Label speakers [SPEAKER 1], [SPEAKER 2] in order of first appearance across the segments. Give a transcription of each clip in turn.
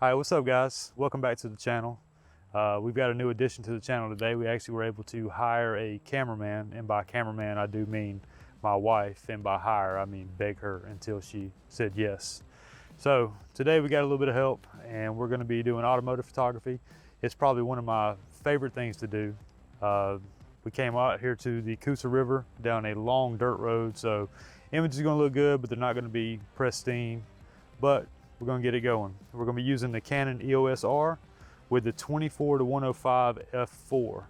[SPEAKER 1] Hi, what's up guys? Welcome back to the channel. We've got a new addition to the channel today. We actually were able to hire a cameraman, and by cameraman I do mean my wife, and by hire I mean beg her until she said yes. So today we got a little bit of help and we're going to be doing automotive photography. It's probably one of my favorite things to do. We came out here to the Coosa River down a long dirt road, so images are going to look good, but they're not going to be pristine. But we're going to get it going. We're going to be using the Canon EOS R with the 24-105 f4.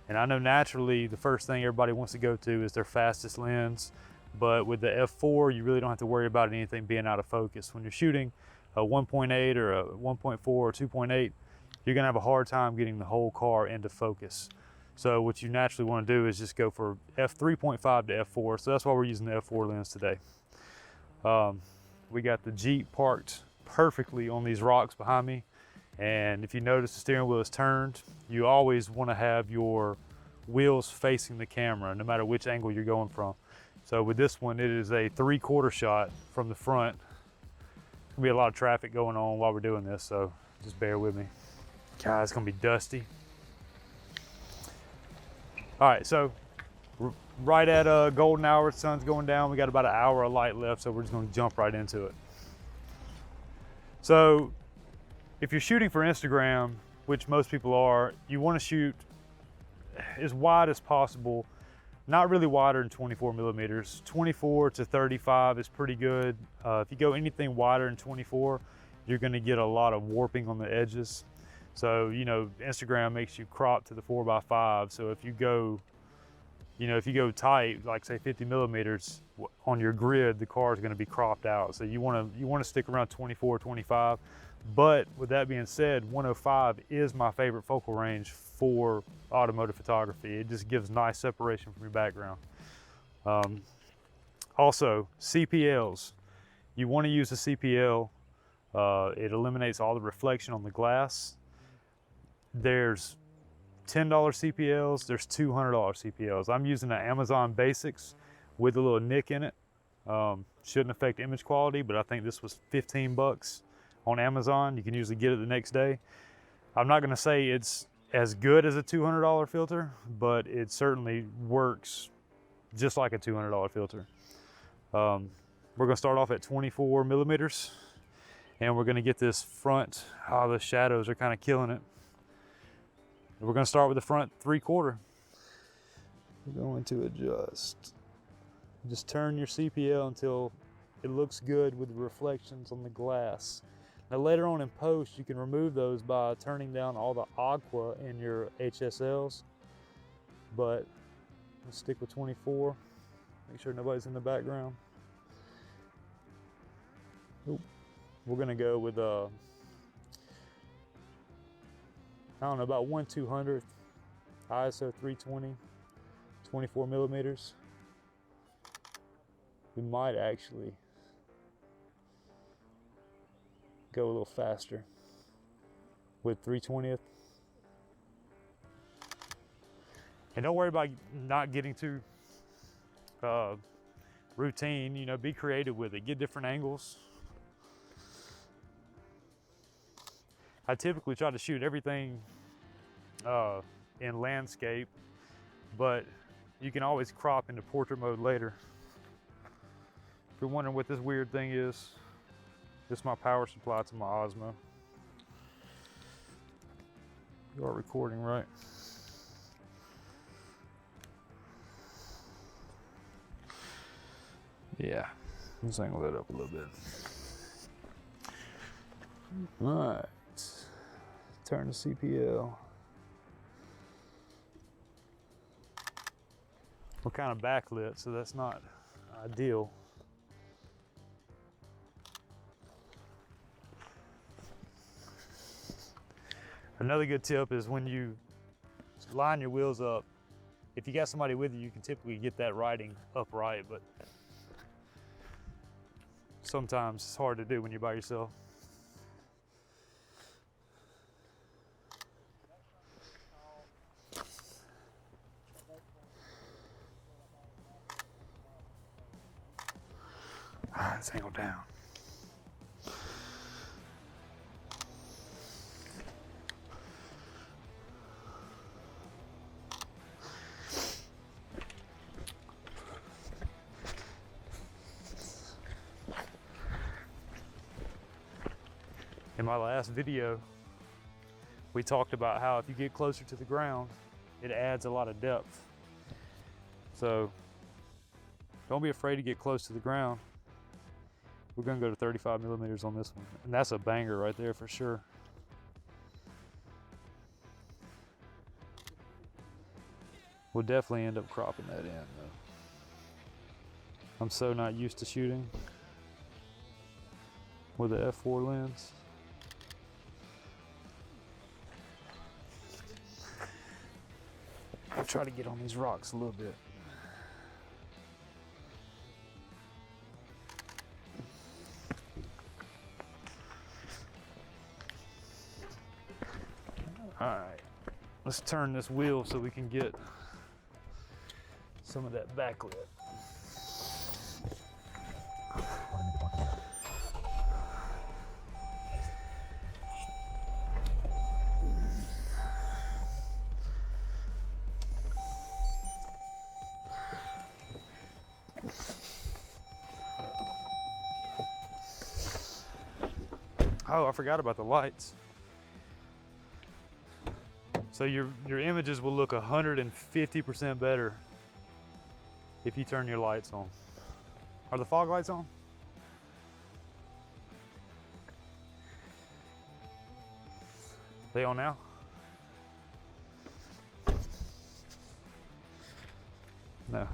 [SPEAKER 1] And I know naturally the first thing everybody wants to go to is their fastest lens, but with the f4 you really don't have to worry about anything being out of focus. When you're shooting a 1.8 or a 1.4 or 2.8, you're going to have a hard time getting the whole car into focus. So what you naturally want to do is just go for f3.5 to f4. So that's why we're using the f4 lens today. We got the Jeep parked perfectly on these rocks behind me, and if you notice the steering wheel is turned, you always want to have your wheels facing the camera no matter which angle you're going from. So with this one, it is a 3/4 shot from the front. There's gonna be a lot of traffic going on while we're doing this, so just bear with me. God, it's gonna be dusty. All right, so right at golden hour, the sun's going down. We got about an hour of light left, so we're just gonna jump right into it. So if you're shooting for Instagram, which most people are, you want to shoot as wide as possible, not really wider than 24 millimeters. 24 to 35 is pretty good. If you go anything wider than 24, you're going to get a lot of warping on the edges. So, you know, Instagram makes you crop to the 4x5. So if you go, if you go tight, like say 50 millimeters on your grid, the car is going to be cropped out. So you want to stick around 24, 25. But with that being said, 105 is my favorite focal range for automotive photography. It just gives nice separation from your background. Also, CPLs. You want to use a CPL. It eliminates all the reflection on the glass. There's $10 CPLs, there's $200 CPLs. I'm using the Amazon Basics with a little nick in it. Shouldn't affect image quality, but I think this was 15 bucks on Amazon. You can usually get it the next day. I'm not gonna say it's as good as a $200 filter, but it certainly works just like a $200 filter. We're gonna start off at 24 millimeters, and we're gonna get this front, the shadows are kind of killing it. We're going to start with the front 3/4. We're going to adjust. Just turn your CPL until it looks good with the reflections on the glass. Now later on in post, you can remove those by turning down all the aqua in your HSLs. But let's stick with 24. Make sure nobody's in the background. Ooh. We're going to go with I don't know, about 1/200th, ISO 320, 24 millimeters. We might actually go a little faster with 3/20th. And don't worry about not getting too routine, be creative with it, get different angles. I typically try to shoot everything in landscape, but you can always crop into portrait mode later. If you're wondering what this weird thing is, this is my power supply to my Osmo. You are recording, right? Yeah, let's angle that up a little bit. All right. Turn the CPL. We're kind of backlit, so that's not ideal. Another good tip is when you line your wheels up, if you got somebody with you, you can typically get that writing upright, but sometimes it's hard to do when you're by yourself. Let's angle down. In my last video, we talked about how if you get closer to the ground, it adds a lot of depth. So don't be afraid to get close to the ground. We're gonna go to 35 millimeters on this one. And that's a banger right there for sure. We'll definitely end up cropping that in though. I'm so not used to shooting with the f4 lens. I'll try to get on these rocks a little bit. All right, let's turn this wheel so we can get some of that backlit. Oh, I forgot about the lights. So your images will look 150% better if you turn your lights on. Are the fog lights on? They on now? No.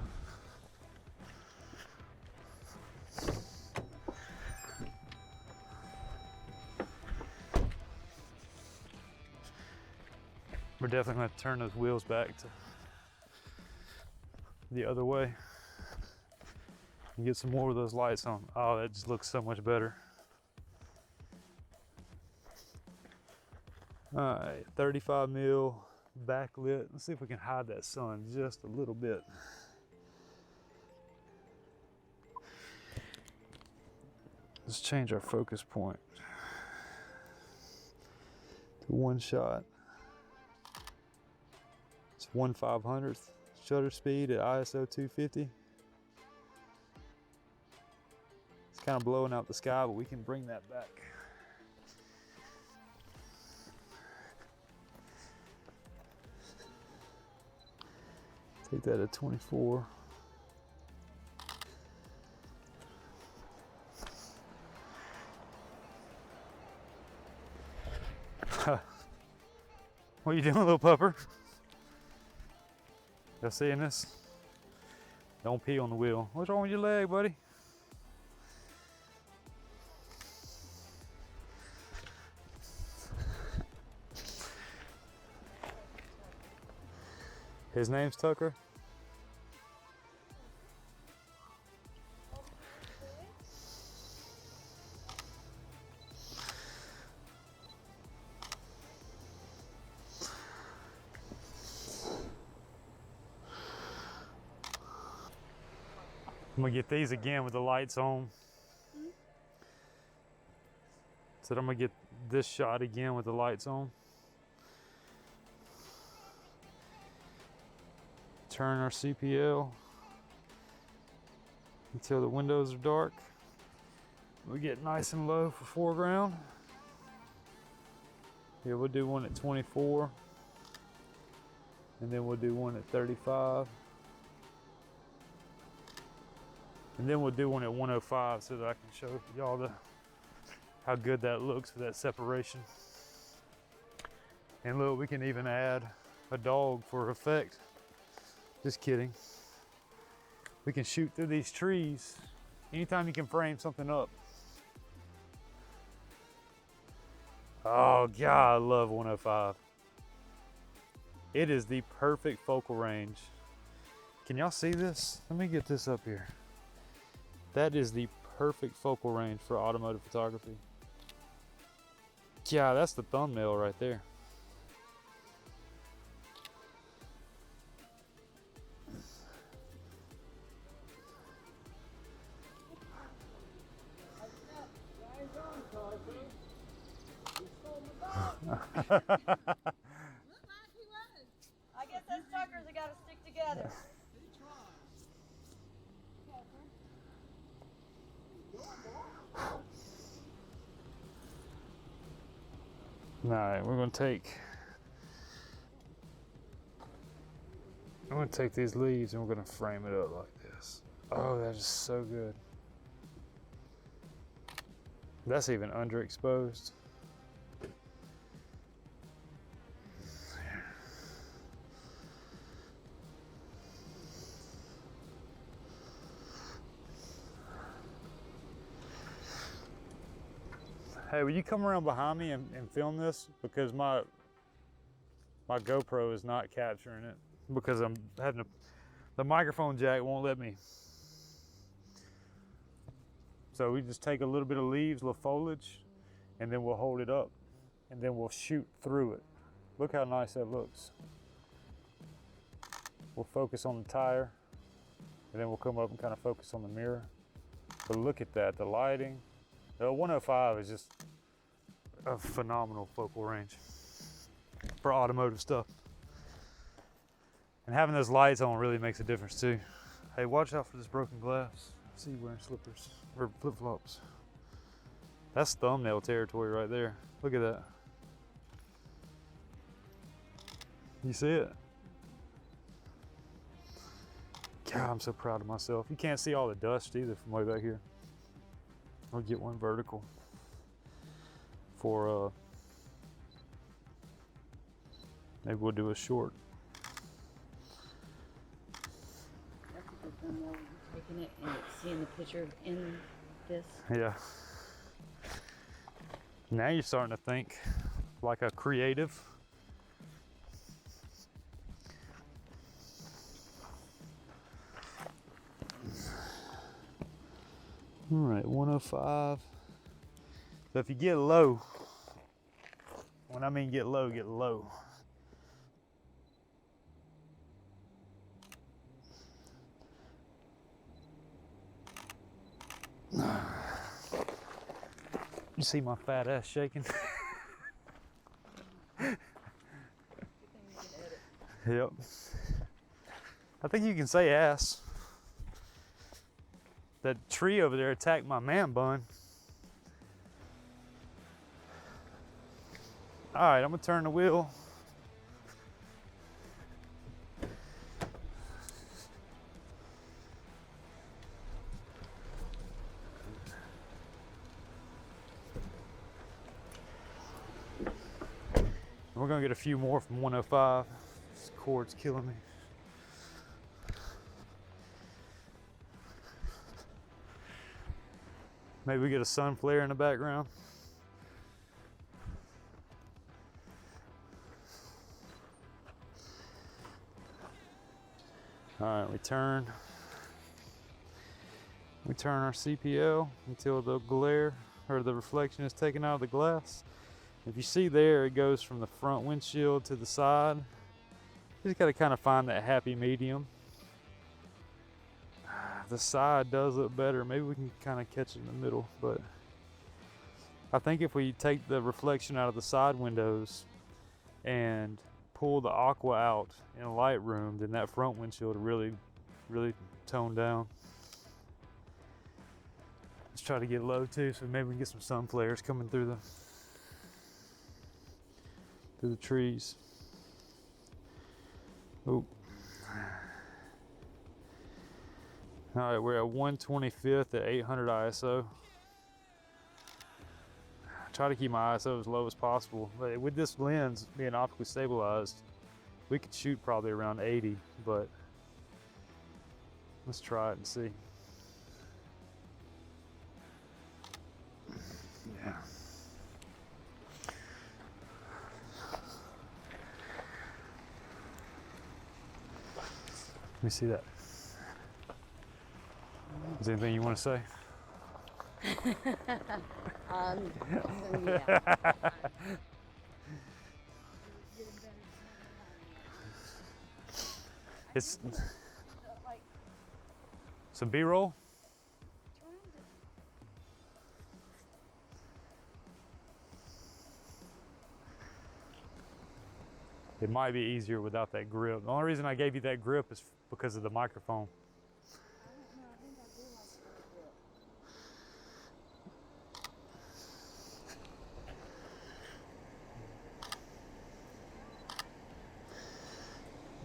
[SPEAKER 1] We're definitely going to turn those wheels back to the other way and get some more of those lights on. Oh, that just looks so much better. All right, 35 mil backlit. Let's see if we can hide that sun just a little bit. Let's change our focus point to one shot. It's 1/500th shutter speed at ISO 250. It's kind of blowing out the sky, but we can bring that back. Take that at 24. What are you doing, little pupper? Y'all seeing this? Don't pee on the wheel. What's wrong with your leg, buddy? His name's Tucker. I'm gonna get these again with the lights on. So I'm gonna get this shot again with the lights on. Turn our CPL until the windows are dark. We get nice and low for foreground. Yeah, we'll do one at 24. And then we'll do one at 35. And then we'll do one at 105 so that I can show y'all how good that looks with that separation. And look, we can even add a dog for effect. Just kidding. We can shoot through these trees anytime you can frame something up. Oh God, I love 105. It is the perfect focal range. Can y'all see this? Let me get this up here. That is the perfect focal range for automotive photography. Yeah, that's the thumbnail right there.
[SPEAKER 2] Looked like he was. I guess those suckers have got to stick together.
[SPEAKER 1] All right, I'm gonna take these leaves and we're gonna frame it up like this. Oh, that is so good. That's even underexposed. Hey, will you come around behind me and film this? Because my GoPro is not capturing it because I'm having the microphone jack won't let me. So we just take a little bit of leaves, a little foliage, and then we'll hold it up and then we'll shoot through it. Look how nice that looks. We'll focus on the tire and then we'll come up and kind of focus on the mirror. But look at that, the lighting. The 105 is just a phenomenal focal range for automotive stuff. And having those lights on really makes a difference too. Hey, watch out for this broken glass. I see you wearing slippers or flip-flops. That's thumbnail territory right there. Look at that. You see it? God, I'm so proud of myself. You can't see all the dust either from way back here. I'll get one vertical for maybe we'll do a short.
[SPEAKER 2] That's a good thumbnail. Taking it and seeing the picture in this.
[SPEAKER 1] Yeah. Now you're starting to think like a creative. All right, 105. So if you get low, when I mean get low, get low. You see my fat ass shaking? Yep. I think you can say ass. That tree over there attacked my man bun. All right, I'm gonna turn the wheel. We're gonna get a few more from 105. This cord's killing me. Maybe we get a sun flare in the background. All right, we turn our CPL until the glare or the reflection is taken out of the glass. If you see there, it goes from the front windshield to the side. You just gotta kind of find that happy medium. The side does look better. Maybe we can kind of catch it in the middle, but I think if we take the reflection out of the side windows and pull the aqua out in Lightroom, then that front windshield will really tone down. Let's try to get low too, so maybe we can get some sun flares coming through the trees. Oh. All right, we're at 1/25 at 800 ISO. Try to keep my ISO as low as possible. But with this lens being optically stabilized, we could shoot probably around 80, but let's try it and see. Yeah. Let me see that. Is there anything you want to say?
[SPEAKER 2] Yeah.
[SPEAKER 1] It's some B-roll. It might be easier without that grip. The only reason I gave you that grip is because of the microphone.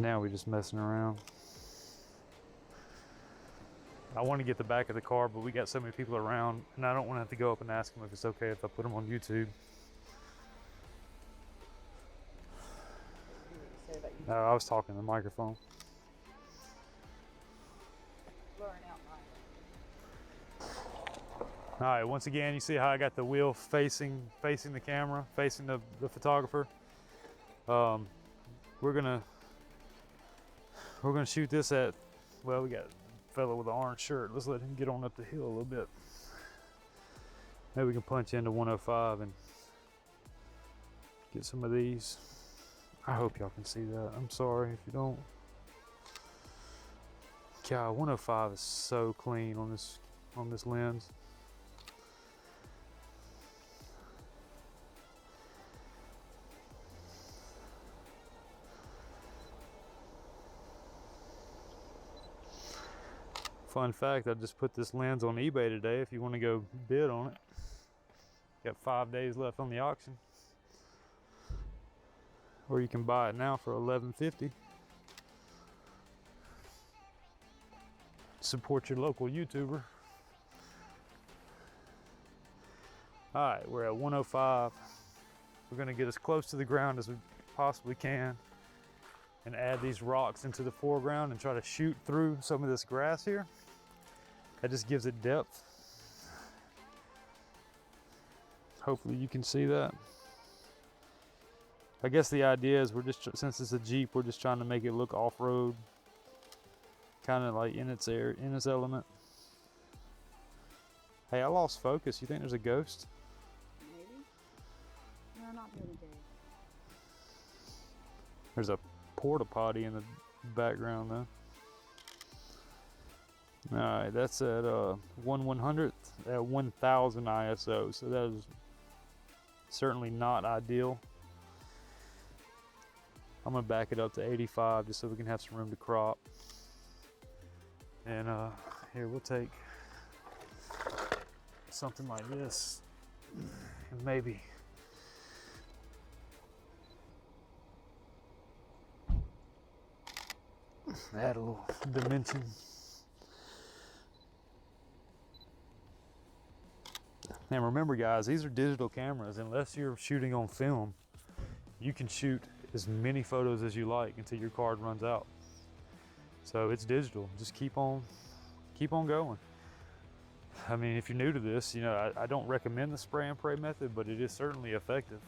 [SPEAKER 1] Now we're just messing around. I want to get the back of the car, but we got so many people around, and I don't want to have to go up and ask them if it's okay if I put them on YouTube. No, I was talking to the microphone. All right, once again, you see how I got the wheel facing the camera, facing the photographer. We're gonna shoot this at, well, we got a fellow with an orange shirt. Let's let him get on up the hill a little bit. Maybe we can punch into 105 and get some of these. I hope y'all can see that. I'm sorry if you don't. God, 105 is so clean on this lens. Fun fact, I just put this lens on eBay today if you want to go bid on it. Got 5 days left on the auction. Or you can buy it now for $11.50. Support your local YouTuber. All right, we're at 105. We're gonna get as close to the ground as we possibly can and add these rocks into the foreground and try to shoot through some of this grass here. That just gives it depth. Hopefully you can see that. I guess the idea is we're just, since it's a Jeep, we're just trying to make it look off-road, kind of like in its element. Hey, I lost focus. You think there's a ghost?
[SPEAKER 2] Maybe. No, not the other day.
[SPEAKER 1] There's a porta potty in the background though. All right, that's at 1/100th at 1000 ISO, so that is certainly not ideal. I'm gonna back it up to 85 just so we can have some room to crop. And here, we'll take something like this and maybe add a little dimension. And remember guys, these are digital cameras. Unless you're shooting on film, you can shoot as many photos as you like until your card runs out. So it's digital, just keep on going. I mean, if you're new to this, you know, I don't recommend the spray and pray method, but it is certainly effective.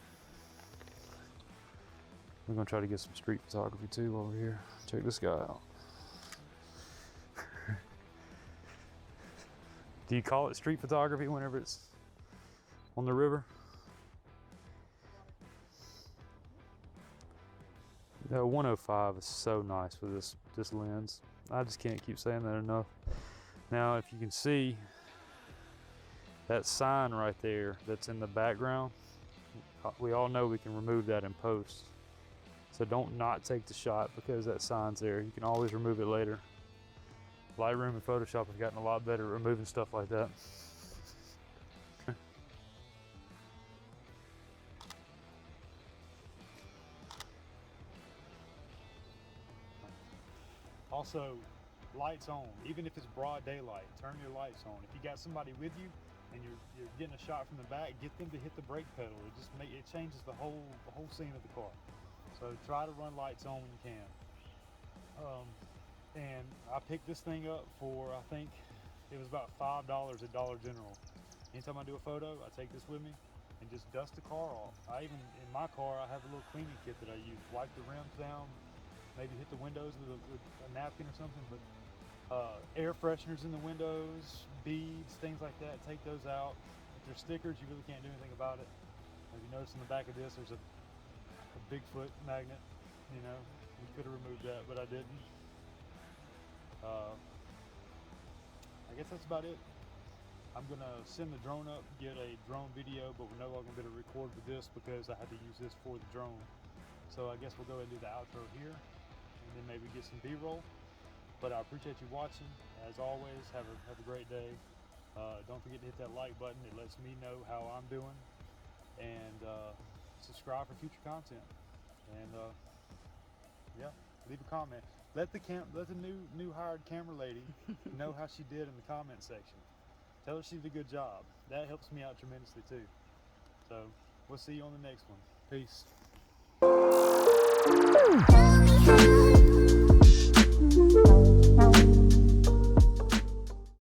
[SPEAKER 1] We're gonna try to get some street photography too over here. Check this guy out. Do you call it street photography whenever it's on the river? The 105 is so nice with this lens. I just can't keep saying that enough. Now, if you can see that sign right there that's in the background, we all know we can remove that in post. So don't not take the shot because that sign's there. You can always remove it later. Lightroom and Photoshop have gotten a lot better at removing stuff like that. Also, lights on. Even if it's broad daylight, turn your lights on. If you got somebody with you and you're getting a shot from the back, get them to hit the brake pedal. It changes the whole scene of the car. So try to run lights on when you can. And I picked this thing up for, I think it was about $5 at Dollar General. Anytime I do a photo, I take this with me and just dust the car off. In my car, I have a little cleaning kit that I use. Wipe the rims down, maybe hit the windows with a napkin or something, but air fresheners in the windows, beads, things like that, take those out. If they're stickers, you really can't do anything about it. If you notice in the back of this, there's a Bigfoot magnet, you know, you could have removed that, but I didn't. I guess that's about it. I'm gonna send the drone up, get a drone video, but we're no longer gonna record with this because I had to use this for the drone. So I guess we'll go ahead and do the outro here and then maybe get some B-roll. But I appreciate you watching. As always, have a great day. Don't forget to hit that like button. It lets me know how I'm doing. And subscribe for future content. And yeah. Leave a comment. Let the new hired camera lady know how she did in the comment section. Tell her she did a good job. That helps me out tremendously too. So we'll see you on the next one. Peace.